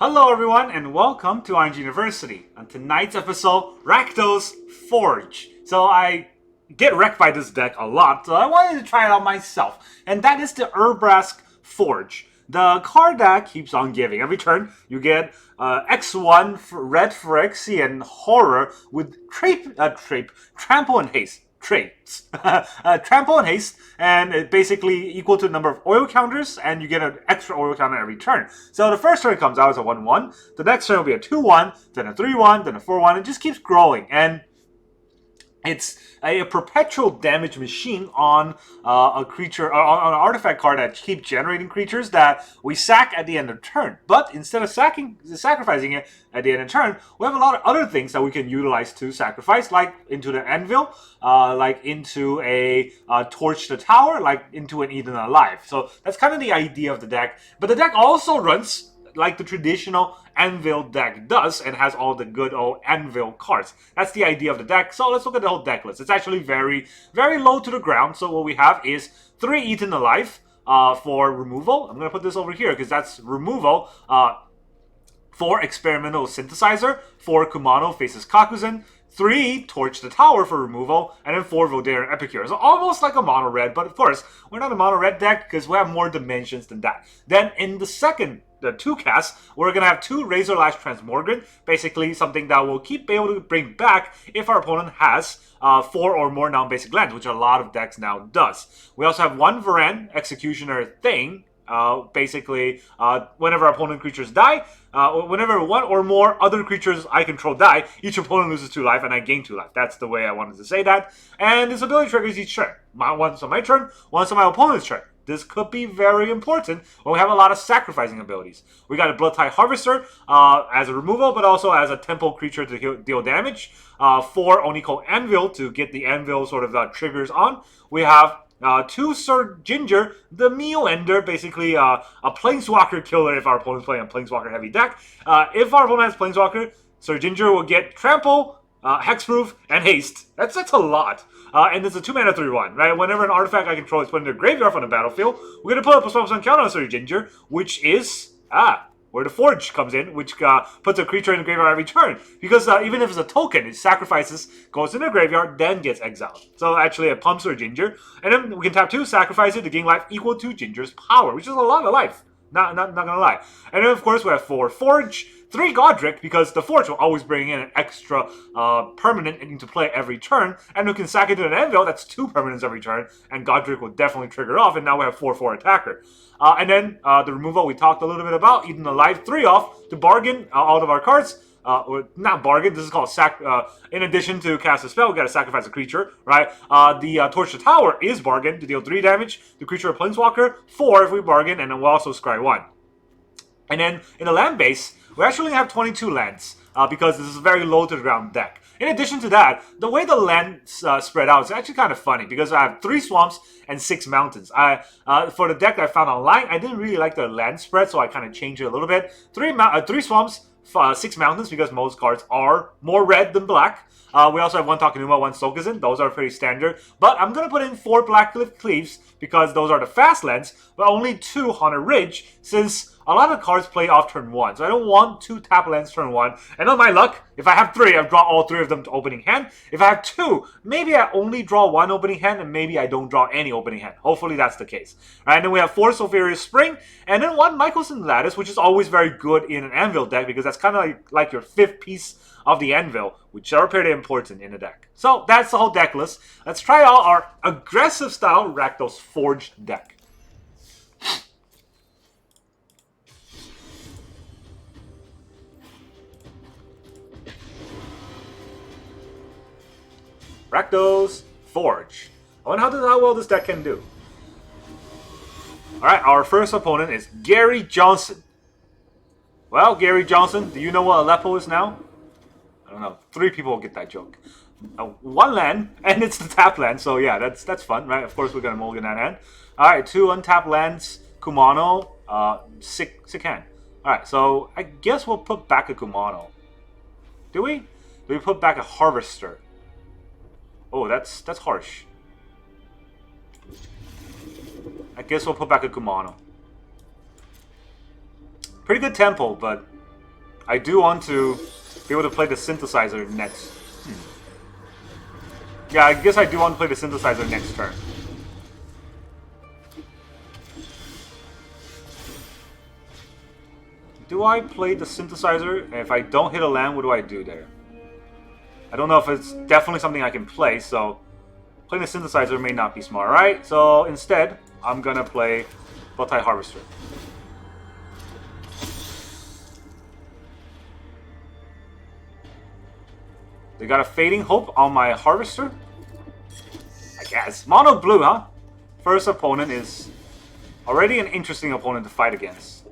Hello everyone and welcome to Orange University. On tonight's episode, Rakdos Forge. So I get wrecked by this deck a lot, so I wanted to try it out myself. And that is the Urabrask Forge. The card that keeps on giving. Every turn, you get X1 for Red Phyrexian Horror with Trample and Haste. Traits. Trample and Haste, and it basically equal to the number of oil counters, and you get an extra oil counter every turn. So the first turn comes out as a 1-1, the next turn will be a 2-1, then a 3-1, then a 4-1, it just keeps growing, and it's a perpetual damage machine on a creature, on an artifact card that keeps generating creatures that we sack at the end of turn. But instead of sacrificing it at the end of turn, we have a lot of other things that we can utilize to sacrifice, like into the Anvil, like into a Torch the Tower, like into an Eaten Alive. So that's kind of the idea of the deck. But the deck also runs like the traditional Anvil deck does, and has all the good old Anvil cards. That's the idea of the deck. So let's look at the whole deck list. It's actually very, very low to the ground. So what we have is 3 Eaten Alive for removal. I'm going to put this over here because that's removal. 4 Experimental Synthesizer, 4 Kumano faces Kakuzan, 3 Torch the Tower for removal, and then 4 Voldaren Epicure. So almost like a mono red, but of course, we're not a mono red deck because we have more dimensions than that. Then in the 2 casts, we're going to have 2 Razorlash Transmogrant, basically something that will keep able to bring back if our opponent has 4 or more non-basic lands, which a lot of decks now does. We also have 1 Vraan Executioner Thane. Basically, whenever opponent creatures die, whenever 1 or more other creatures I control die, each opponent loses 2 life and I gain 2 life. That's the way I wanted to say that. And this ability triggers each turn. Once on my turn, once on my opponent's turn. This could be very important when we have a lot of sacrificing abilities. We got a Bloodtide Harvester as a removal, but also as a temple creature to deal damage. 4 Oni-Cult Anvil to get the Anvil sort of triggers on. We have 2 Sir Ginger, the Meal Ender, basically a Planeswalker killer if our opponent's playing a Planeswalker heavy deck. If our opponent has Planeswalker, Sir Ginger will get Trample, Hexproof, and Haste. That's a lot. And it's a 2-mana 3-1, right? Whenever an artifact I control is put in the graveyard from the battlefield, we're going to put up a +1/+1 counter on Sir Ginger, which is, where the Forge comes in, which puts a creature in the graveyard every turn. Because even if it's a token, it sacrifices, goes in the graveyard, then gets exiled. So actually it pumps Sir Ginger. And then we can tap 2, sacrifice it to gain life equal to Ginger's power, which is a lot of life. Not gonna lie. And then of course we have 4 Forge, 3 Goddric, because the Forge will always bring in an extra permanent into play every turn, and we can sack it to an Anvil, that's 2 permanents every turn, and Goddric will definitely trigger off, and now we have 4/4 attacker. And then the removal we talked a little bit about, Eaten Alive 3 off to bargain all of our cards. Or not bargain, this is called sack. In addition to cast a spell, we gotta sacrifice a creature, right? The Torch the Tower is bargain to deal 3 damage. The creature of Planeswalker, 4 if we bargain, and then we'll also scry 1. And then in the land base, we actually have 22 lands because this is a very low to the ground deck. In addition to that, the way the lands spread out is actually kind of funny because I have 3 swamps and 6 mountains. For the deck I found online, I didn't really like the land spread, so I kind of changed it a little bit. 3 swamps, 6 mountains because most cards are more red than black. We also have 1 Takenuma, 1 Sokuzin. Those are pretty standard. But I'm going to put in 4 Blackcleave Cliffs because those are the fast lands, but only 2 Haunted Ridge since a lot of cards play off turn 1. So I don't want 2 tap lands turn 1. And on my luck, if I have 3, I've drawn all 3 of them to opening hand. If I have 2, maybe I only draw 1 opening hand and maybe I don't draw any opening hand. Hopefully that's the case. All right, and then we have 4 Sulfurous Springs and then 1 Mycosynth Lattice, which is always very good in an Anvil deck because that's kind of like your 5th piece of the Anvil, which are pretty important in the deck. So that's the whole deck list. Let's try out our aggressive style Rakdos Forge deck. Rakdos Forge. I wonder how well this deck can do. Alright, our first opponent is Gary Johnson. Well, Gary Johnson, do you know what Aleppo is now? I don't know. 3 people will get that joke. 1 land, and it's the tap land, so yeah, that's fun, right? Of course we're going to mulligan that hand. Alright, 2 untapped lands, Kumano, sick hand. Alright, so I guess we'll put back a Kumano. Do we? Do we put back a Harvester? Oh, that's harsh. I guess we'll put back a Kumano. Pretty good tempo, but I do want to be able to play the synthesizer next. Yeah, I guess I do want to play the synthesizer next turn. Do I play the synthesizer? And if I don't hit a land, what do I do there? I don't know if it's definitely something I can play, so playing the synthesizer may not be smart. Alright, so instead, I'm gonna play Bowtie Harvester. They got a Fading Hope on my Harvester? I guess. Mono blue, huh? First opponent is already an interesting opponent to fight against.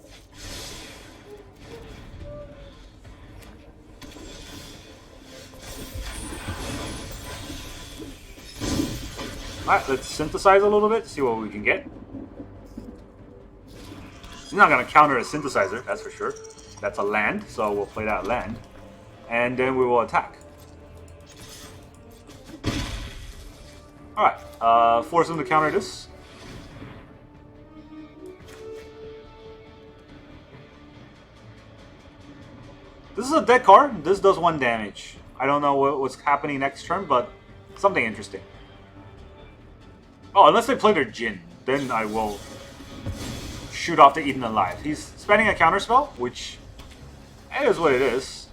Alright, let's synthesize a little bit, see what we can get. He's not going to counter a synthesizer, that's for sure. That's a land, so we'll play that land. And then we will attack. Alright, force him to counter this. This is a dead card. This does 1 damage. I don't know what's happening next turn, but something interesting. Oh, unless they play their Jin, then I will shoot off the Eaten Alive. He's spending a counterspell, which is what it is.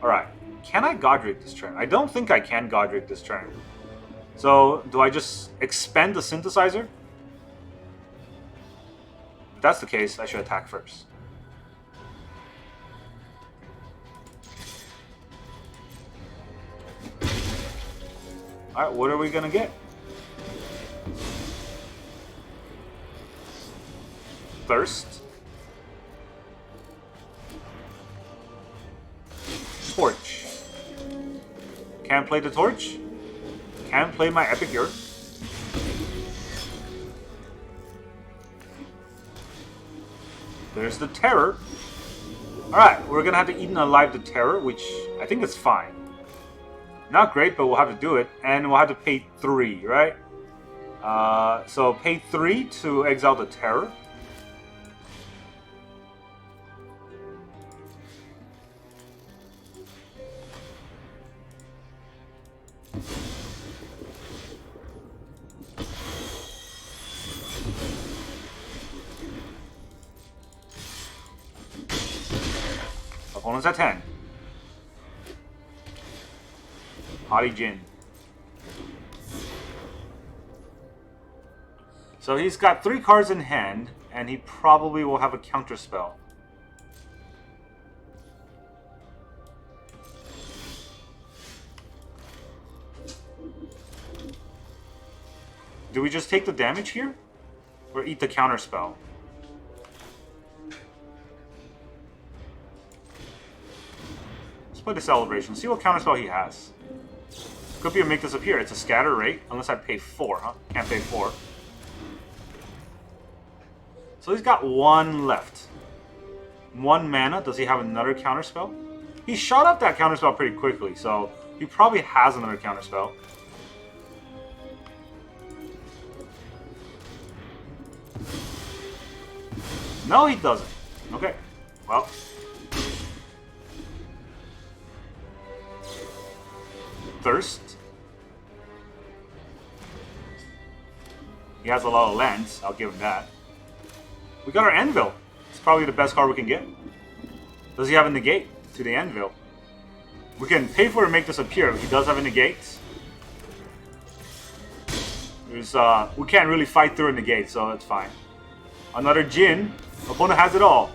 Alright, can I Goddric this turn? I don't think I can Goddric this turn. So, do I just expend the synthesizer? If that's the case, I should attack first. Alright, what are we gonna get? Thirst. Torch. Can't play the torch. Can't play my Epicure. There's the Terror. Alright, we're gonna have to Eaten Alive the Terror, which I think is fine. Not great, but we'll have to do it. And we'll have to pay 3, right? So pay 3 to exile the Terror. Opponent's at 10. Hottie Jin. So he's got 3 cards in hand, and he probably will have a counterspell. Do we just take the damage here? Or eat the counterspell? Let's play the Celebration. See what counterspell he has. Could be a Make Disappear. It's a scatter rate, unless I pay 4, huh? Can't pay 4. So he's got 1 left. 1 mana. Does he have another counterspell? He shot up that counterspell pretty quickly, so he probably has another counterspell. No, he doesn't. Okay. Well. Thirst. He has a lot of lands, I'll give him that. We got our Anvil. It's probably the best card we can get. Does he have a negate to the Anvil? We can pay for it to Make Disappear. He does have a negate. We can't really fight through a negate, so that's fine. Another Jin. Opponent has it all.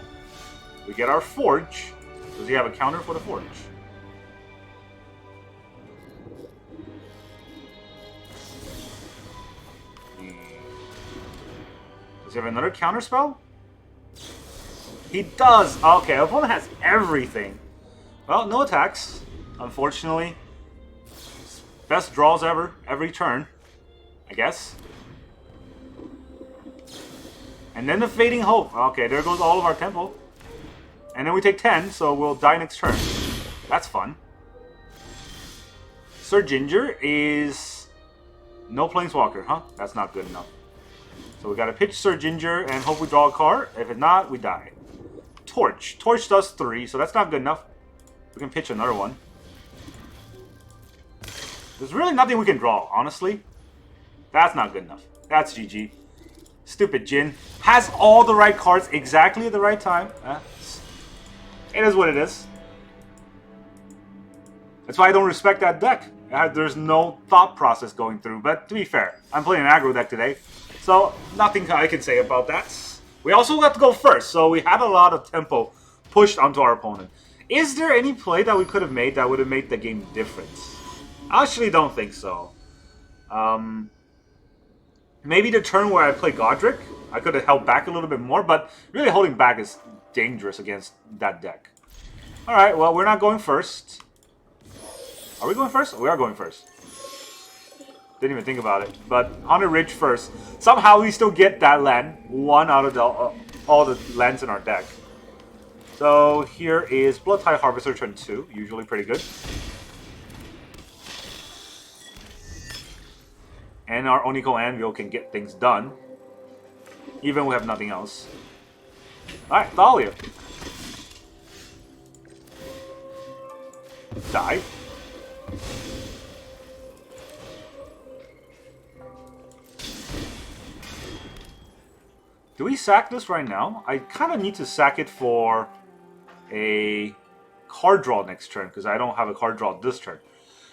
We get our Forge. Does he have a counter for the Forge? Does he have another counterspell? He does! Okay, opponent has everything. Well, no attacks, unfortunately. Best draws ever, every turn, I guess. And then the Fading Hope. Okay, there goes all of our tempo. And then we take 10, so we'll die next turn. That's fun. Sir Ginger is no Planeswalker, huh? That's not good enough. So we gotta pitch Sir Ginger and hope we draw a card. If it's not, we die. Torch. Torch does 3, so that's not good enough. We can pitch another one. There's really nothing we can draw, honestly. That's not good enough. That's GG. Stupid Jin. Has all the right cards exactly at the right time. It is what it is. That's why I don't respect that deck. There's no thought process going through. But to be fair, I'm playing an aggro deck today. So nothing I can say about that. We also got to go first. So we had a lot of tempo pushed onto our opponent. Is there any play that we could have made that would have made the game different? I actually don't think so. Maybe the turn where I play Goddric, I could have held back a little bit more, but really holding back is dangerous against that deck. Alright, well, we're not going first. Are we going first? We are going first. Didn't even think about it. But Haunted Ridge first. Somehow we still get that land. One out of all the lands in our deck. So here is Bloodtide Harvester turn 2. Usually pretty good. And our Oni-Cult Anvil can get things done. Even we have nothing else. Alright, Thalia. Die. Do we sack this right now? I kind of need to sack it for a card draw next turn, because I don't have a card draw this turn.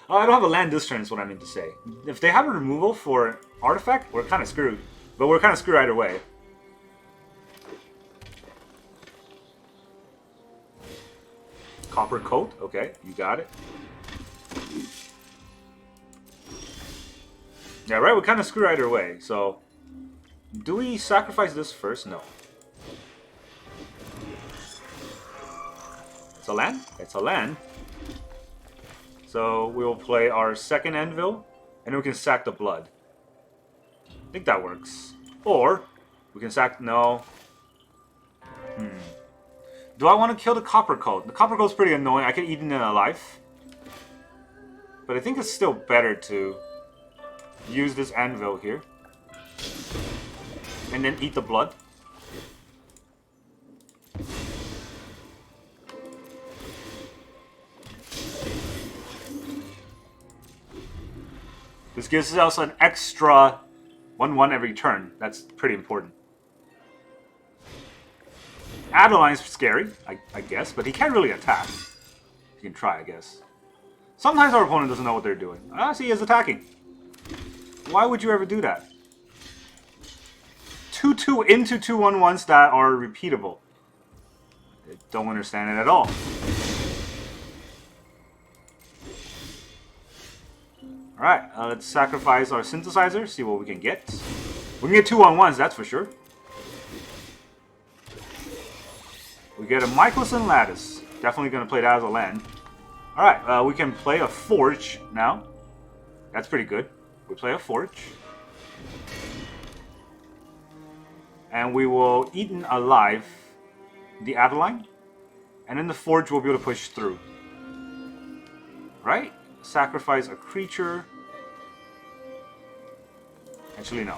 I don't have a land this turn is what I mean to say. If they have a removal for an artifact, we're kind of screwed. But we're kind of screwed either way. Copper Coat, okay, you got it. Yeah, right, we're kind of screwed either way, so... Do we sacrifice this first? No. It's a land? It's a land. So we will play our second Anvil, and then we can sack the blood. I think that works. Or, we can sack... No. Do I want to kill the Copper Coat? The Copper Coat's pretty annoying. I can eat it alive. But I think it's still better to use this Anvil here. And then eat the blood. This gives us an extra 1/1 every turn. That's pretty important. Adeline's scary, I guess, but he can't really attack. He can try, I guess. Sometimes our opponent doesn't know what they're doing. Ah, see, he is attacking. Why would you ever do that? 2/2 into 2/1/1s that are repeatable. I don't understand it at all. Alright, let's sacrifice our synthesizer, see what we can get. We can get 2/1/1s, that's for sure. We get a Mycosynth Lattice. Definitely going to play that as a land. Alright, we can play a Forge now. That's pretty good. We play a Forge. And we will Eaten Alive the Adeline. And then the Forge will be able to push through. Right? Sacrifice a creature. Actually, no.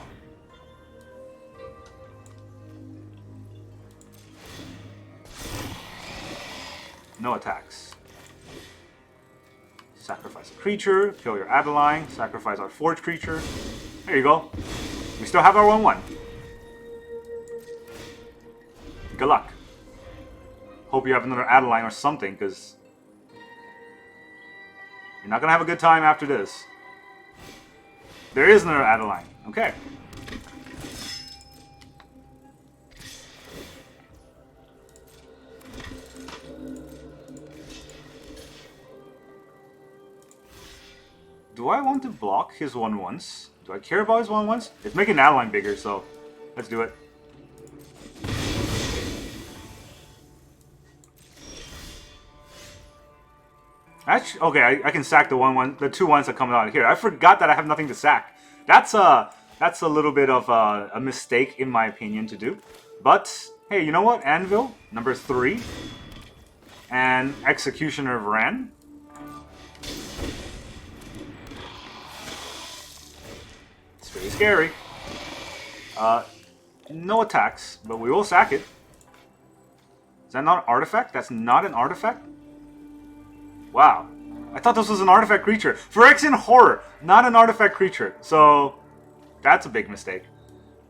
No attacks. Sacrifice a creature, kill your Adeline, sacrifice our Forge creature. There you go. We still have our 1/1. Good luck. Hope you have another Adeline or something, because you're not going to have a good time after this. There is another Adeline. Okay. Do I want to block his 1/1s? Do I care about his 1/1s? It's making Adeline bigger, so let's do it. Actually, okay, I can sack the 1/1, the 2/1s that come out of here. I forgot that I have nothing to sack. That's a little bit of a mistake in my opinion to do. But hey, you know what? Anvil number 3 and Executioner Vraan. It's pretty scary. No attacks, but we will sack it. that not an artifact? That's not an artifact? Wow. I thought this was an artifact creature. Phyrexian Horror, not an artifact creature. So, that's a big mistake.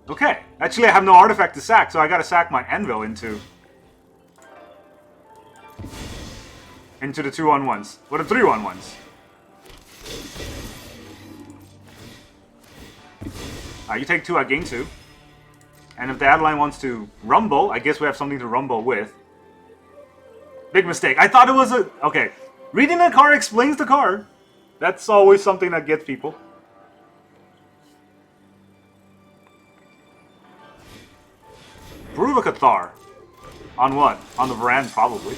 Okay. Actually, I have no artifact to sack, so I gotta sack my Anvil into the 2/1/1s. What are 3/1/1s? You take 2, I gain 2. And if the Adeline wants to rumble, I guess we have something to rumble with. Big mistake. I thought it was a... Okay. Reading the card explains the card. That's always something that gets people. Brutally Cathar. On what? On the Vraan, probably.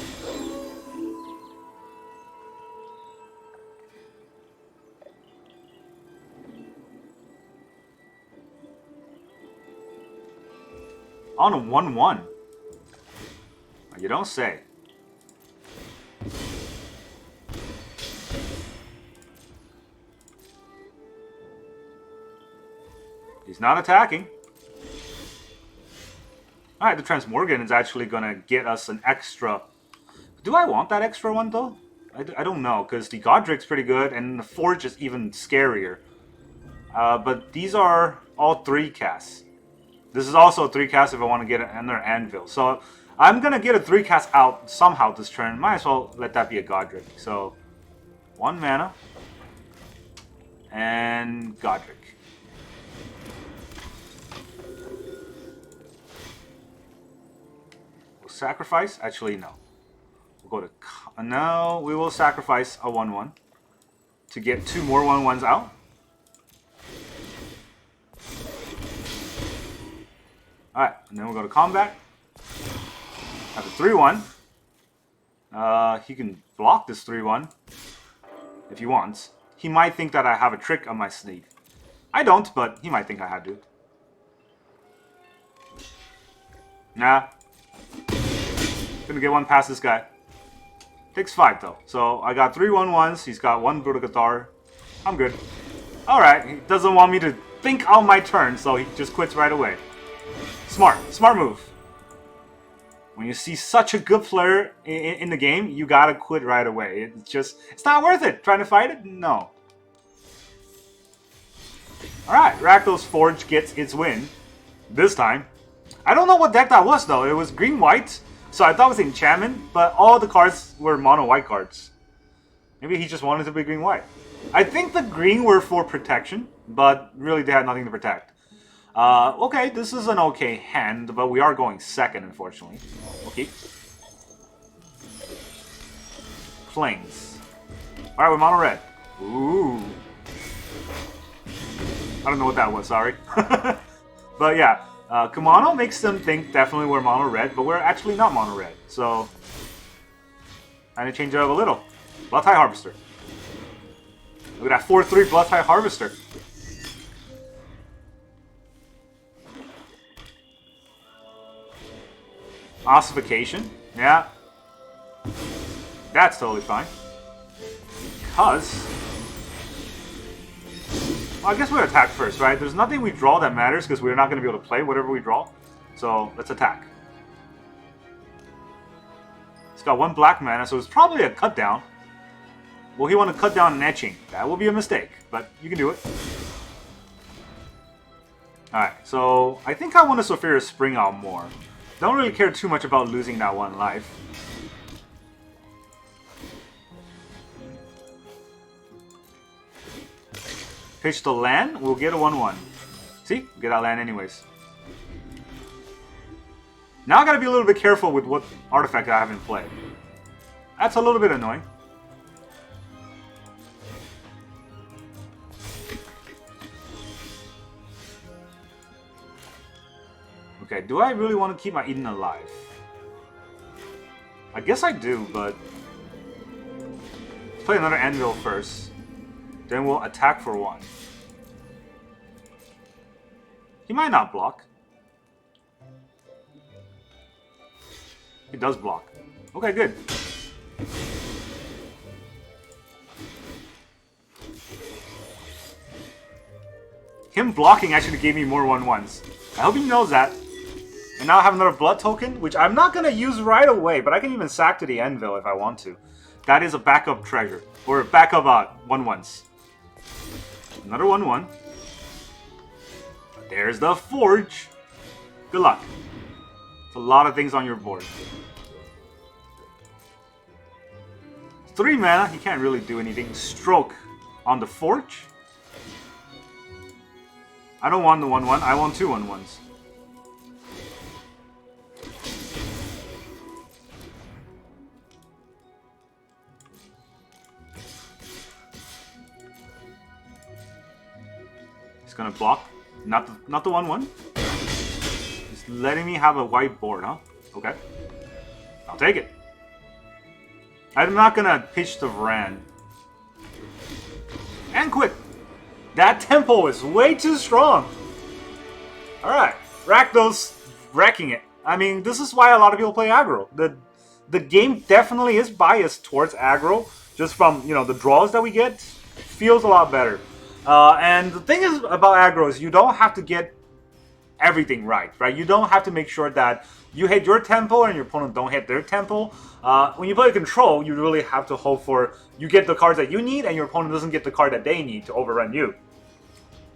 On a 1/1. You don't say. He's not attacking. Alright, the Transmogrant is actually gonna get us an extra... Do I want that extra one, though? I don't know, because the Goddric's pretty good, and the Forge is even scarier. But these are all 3 casts. This is also a 3 cast if I want to get another Anvil. So, I'm gonna get a 3 cast out somehow this turn. Might as well let that be a Goddric. So, 1 mana. And Goddric. Sacrifice? Actually, no. We'll go to... No, we will sacrifice a 1/1 to get 2 more 1/1s out. Alright, and then we'll go to combat. Have a 3/1. He can block this 3/1 if he wants. He might think that I have a trick on my sleeve. I don't, but he might think I had to. Nah. Gonna get 1 past this guy. Takes 5 though. So I got 3 1/1s. He's got 1 Brutally Cathar. I'm good. Alright, he doesn't want me to think on my turn, so he just quits right away. Smart. Smart move. When you see such a good player in the game, you gotta quit right away. It's not worth it. Trying to fight it? No. Alright, Rakdos Forge gets its win. This time. I don't know what deck that was though. It was green-white. So I thought it was enchantment, but all the cards were mono-white cards. Maybe he just wanted to be green-white. I think the green were for protection, but really they had nothing to protect. Okay, this is an okay hand, but we are going second, unfortunately. Okay. Plains. Alright, we're mono-red. Ooh. I don't know what that was, sorry. But yeah. Kumano makes them think definitely we're mono-red, but we're actually not mono-red. So, trying to change it up a little. Bloodtide Harvester. Look at that 4/3 Bloodtide Harvester. Ossification. Yeah. That's totally fine. Because... Well, I guess we'll attack first, right? There's nothing we draw that matters because we're not going to be able to play whatever we draw. So, let's attack. It's got 1 black mana, so it's probably a cut down. Will he want to cut down an etching? That will be a mistake, but you can do it. Alright, so I think I want to Sulfurous Spring out more. Don't really care too much about losing that 1 life. Pitch the land, we'll get a 1/1. See? We'll get our land anyways. Now I gotta be a little bit careful with what artifact I have in play. That's a little bit annoying. Okay, do I really want to keep my Eden alive? I guess I do, but... Let's play another Anvil first. Then we'll attack for 1. He might not block. He does block. Okay, good. Him blocking actually gave me more 1/1s. I hope he knows that. And now I have another blood token, which I'm not going to use right away, but I can even sack to the Anvil if I want to. That is a backup treasure. Or backup 1/1s. Another 1/1. There's the Forge. Good luck. It's a lot of things on your board. 3 mana, he can't really do anything. Stroke on the Forge. I don't want the 1/1, I want 2 1/1s. He's gonna block. Not the 1/1. He's letting me have a white board, huh? Okay. I'll take it. I'm not gonna pitch the Vraan. And quit. That tempo is way too strong. Alright. Rakdos wrecking it. I mean, this is why a lot of people play aggro. The game definitely is biased towards aggro. Just from, you know, the draws that we get. Feels a lot better. And the thing is about aggro is you don't have to get everything right? You don't have to make sure that you hit your tempo and your opponent don't hit their tempo. When you play control, you really have to hope for you get the cards that you need and your opponent doesn't get the card that they need to overrun you.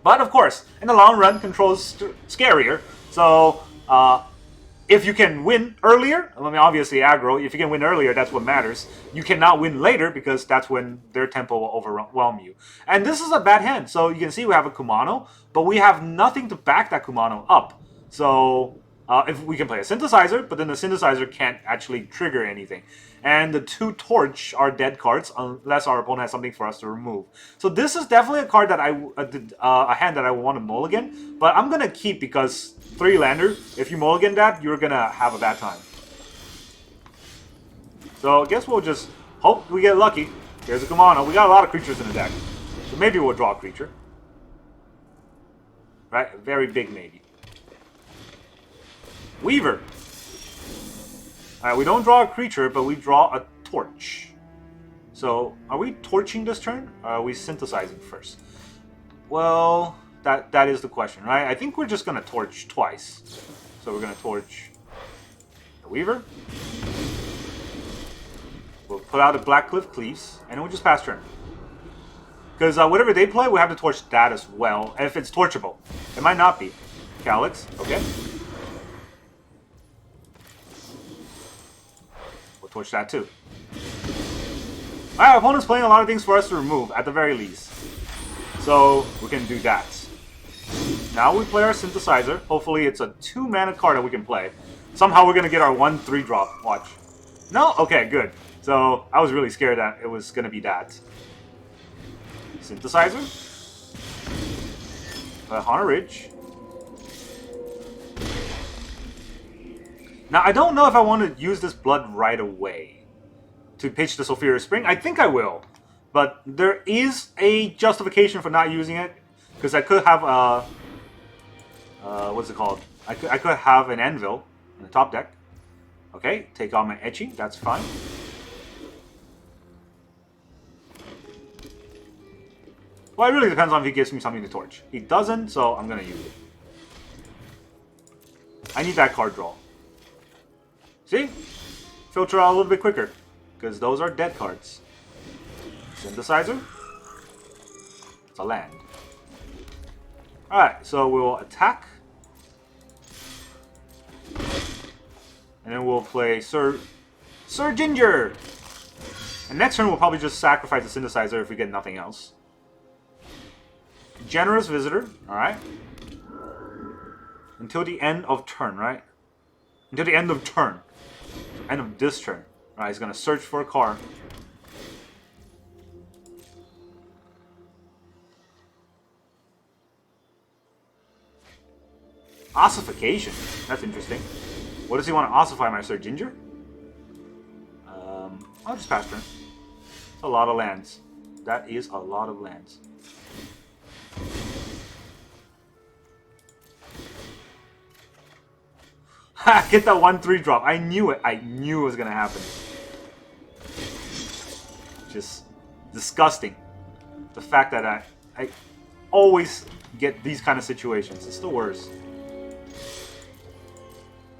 But of course, in the long run, control is scarier. So if you can win earlier, I mean, obviously aggro, if you can win earlier, that's what matters. You cannot win later because that's when their tempo will overwhelm you. And this is a bad hand. So you can see we have a Kumano, but we have nothing to back that Kumano up. So if we can play a Synthesizer, but then the Synthesizer can't actually trigger anything. And the 2 Torch are dead cards unless our opponent has something for us to remove. So this is definitely a card that a hand that I want to mulligan, but I'm gonna keep because 3-lander. If you mulligan that, you're gonna have a bad time. So I guess we'll just hope we get lucky. Here's a Kumano. We got a lot of creatures in the deck, so maybe we'll draw a creature. Right, very big maybe. Weaver. Alright, we don't draw a creature, but we draw a torch. So, are we torching this turn? Or are we synthesizing first? Well, that is the question, right? I think we're just going to torch twice. So we're going to torch the Weaver. We'll put out the Blackcleave Cliffs, and then we'll just pass turn. Because whatever they play, we have to torch that as well, if it's torchable. It might not be. Calyx, okay. Torch that too. Alright, our opponent's playing a lot of things for us to remove, at the very least. So, we can do that. Now we play our Synthesizer. Hopefully it's a 2-mana card that we can play. Somehow we're going to get our 1/3 drop. Watch. No? Okay, good. So, I was really scared that it was going to be that. Synthesizer. Haunted Ridge. Now, I don't know if I want to use this blood right away to pitch the Sulfurous Spring. I think I will. But there is a justification for not using it. Because I could have a... what's it called? I could have an Anvil in the top deck. Okay, take out my Etching. That's fine. Well, it really depends on if he gives me something to torch. He doesn't, so I'm going to use it. I need that card draw. See? Filter out a little bit quicker. Because those are dead cards. Synthesizer. It's a land. Alright, so we'll attack. And then we'll play Sir Ginger! And next turn we'll probably just sacrifice the Synthesizer if we get nothing else. Generous Visitor. Alright. Until the end of turn, right? Until the end of turn. End of this turn. Alright, he's gonna search for a card. Ossification. That's interesting. What does he want to ossify my Sir Ginger? I'll just pass turn. It's a lot of lands. That is a lot of lands. Ha! Get that 1/3 drop. I knew it. I knew it was gonna happen. Just disgusting. The fact that I always get these kind of situations. It's the worst.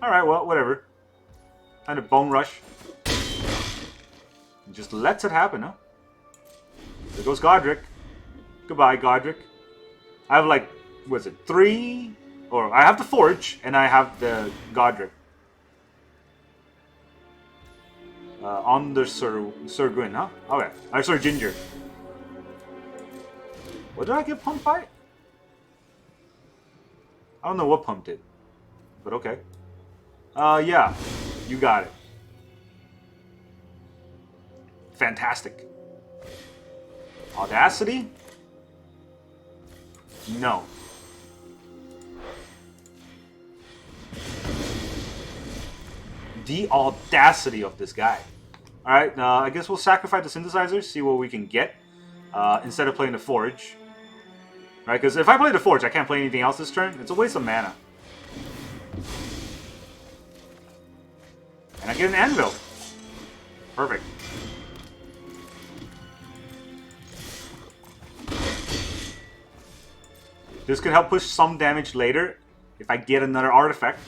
Alright, well, whatever. Kind of Bone Rush. Just lets it happen, huh? There goes Goddric. Goodbye, Goddric. I have like, what is it, 3? Or I have the Forge, and I have the Goddric. On the Sir Gwyn, huh? Okay. Sir Ginger. What did I get pumped by? I don't know what pumped it. But okay. Yeah. You got it. Fantastic. Audacity? No. The audacity of this guy. Alright, I guess we'll sacrifice the synthesizer, see what we can get, instead of playing the Forge. Right, because if I play the Forge, I can't play anything else this turn. It's a waste of mana. And I get an Anvil. Perfect. This could help push some damage later if I get another artifact.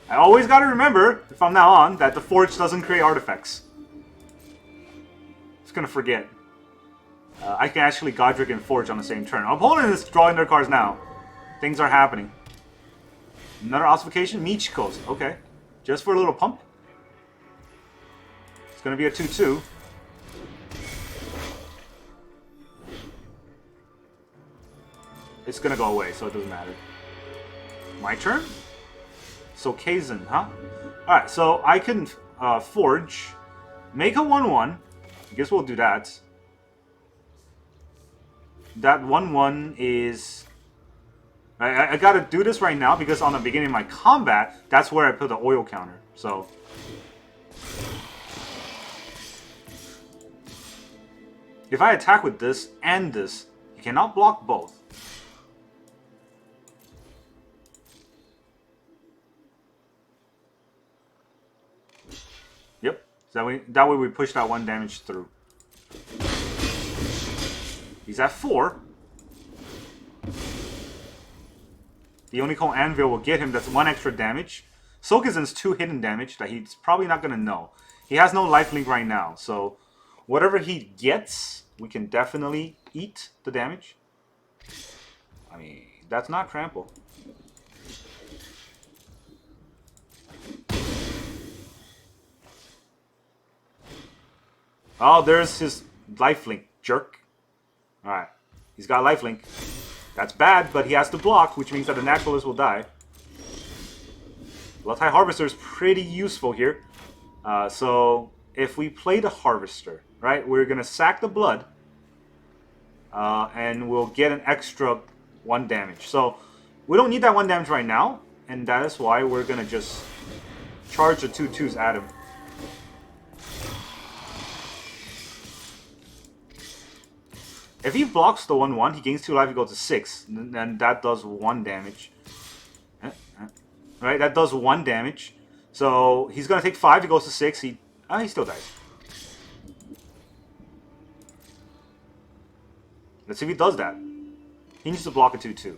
I always gotta remember, from now on, that the Forge doesn't create artifacts. Just gonna forget. I can actually Goddric and Forge on the same turn. Our opponent is drawing their cards now. Things are happening. Another ossification? Mycosynth. Okay. Just for a little pump. It's gonna be a 2-2. It's gonna go away, so it doesn't matter. My turn? So Kazan, huh? Alright, so I can Forge. Make a 1-1. I guess we'll do that. That 1-1 is... I gotta do this right now because on the beginning of my combat, that's where I put the oil counter. So... if I attack with this and this, you cannot block both. Yep. So that way we push that 1 damage through. He's at 4. The Oni-Cult Anvil will get him. That's 1 extra damage. Sokazin's 2 hidden damage that he's probably not going to know. He has no lifelink right now. So whatever he gets, we can definitely eat the damage. I mean, that's not trample. Oh, there's his lifelink, jerk. Alright, he's got lifelink. That's bad, but he has to block, which means that the Naturalist will die. Bloodtide Harvester is pretty useful here. So, if we play the Harvester, right, we're going to sack the blood. And we'll get an extra 1 damage. So, we don't need that 1 damage right now. And that is why we're going to just charge the 2/2s at him. If he blocks the 1/1, he gains 2 life, he goes to 6. And that does 1 damage. Right, that does 1 damage. So he's going to take 5, he goes to 6. He still dies. Let's see if he does that. He needs to block a 2/2.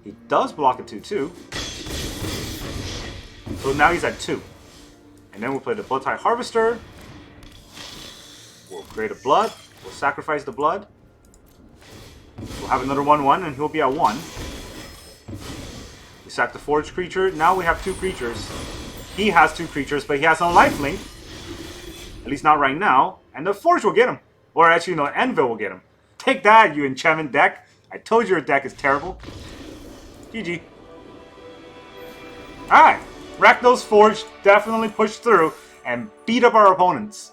He does block a 2/2. So now he's at 2. And then we'll play the Bloodtide Harvester. We'll create a blood. We'll sacrifice the blood. We'll have another 1/1 and he'll be at 1. We sack the Forge creature. Now we have 2 creatures. He has 2 creatures, but he has no lifelink. At least not right now. And the Forge will get him. Or actually, no, Anvil will get him. Take that, you enchantment deck. I told you your deck is terrible. GG. Alright. Rakdos Forge definitely pushed through and beat up our opponents.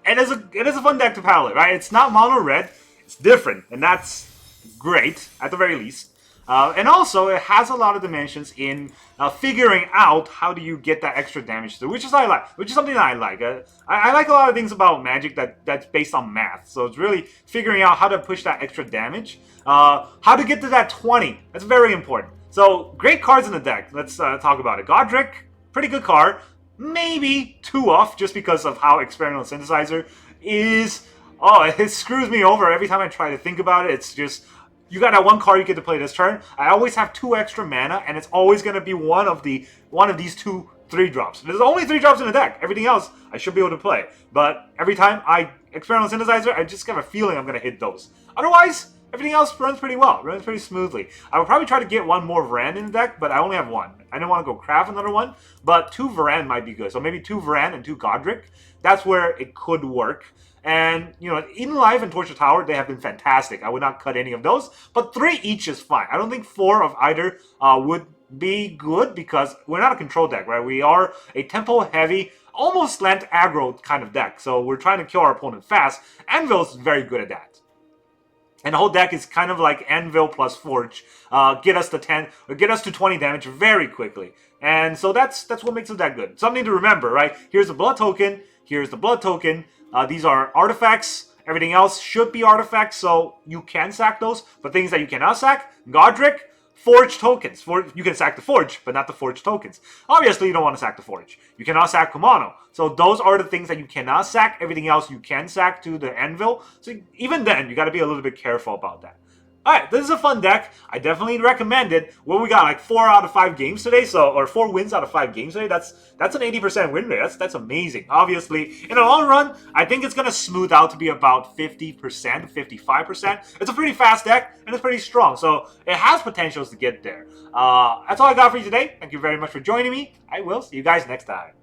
It is a fun deck to palette, right? It's not mono red. It's different, and that's great, at the very least. And also, it has a lot of dimensions in figuring out how do you get that extra damage through, which is something that I like. I like a lot of things about Magic that's based on math. So it's really figuring out how to push that extra damage. How to get to that 20. That's very important. So, great cards in the deck. Let's talk about it. Goddric, pretty good card. Maybe 2 off, just because of how Experimental Synthesizer is... Oh, it screws me over every time I try to think about it. It's just... you got that one card you get to play this turn. I always have 2 extra mana, and it's always going to be one of these 2 3-drops. There's only 3 drops in the deck. Everything else I should be able to play. But every time I Experimental Synthesizer, I just have a feeling I'm going to hit those. Otherwise, everything else runs pretty well. Runs pretty smoothly. I would probably try to get one more Vraan in the deck, but I only have 1. I didn't want to go craft another one, but 2 Vraan might be good. So maybe 2 Vraan and 2 Goddric. That's where it could work. And, you know, Eden Life and Torch the Tower, they have been fantastic. I would not cut any of those, but 3 each is fine. I don't think 4 of either would be good because we're not a control deck, right? We are a tempo-heavy, almost slant aggro kind of deck, so we're trying to kill our opponent fast. Anvil's very good at that. And the whole deck is kind of like Anvil plus Forge. Get us to 10 or get us to 20 damage very quickly. And so that's what makes the deck good. Something to remember, right? Here's the blood token. Here's the blood token. These are artifacts. Everything else should be artifacts, so you can sack those. But things that you cannot sack, Goddric, Forge tokens. You can sack the Forge, but not the Forge tokens. Obviously, you don't want to sack the Forge. You cannot sack Kumano. So those are the things that you cannot sack. Everything else you can sack to the Anvil. So even then, you got to be a little bit careful about that. Alright, this is a fun deck. I definitely recommend it. Well, we got like 4 out of 5 games today, or 4 wins out of 5 games today. That's an 80% win rate. That's amazing. Obviously, in the long run, I think it's gonna smooth out to be about 50%, 55%. It's a pretty fast deck and it's pretty strong, so it has potentials to get there. That's all I got for you today. Thank you very much for joining me. I will see you guys next time.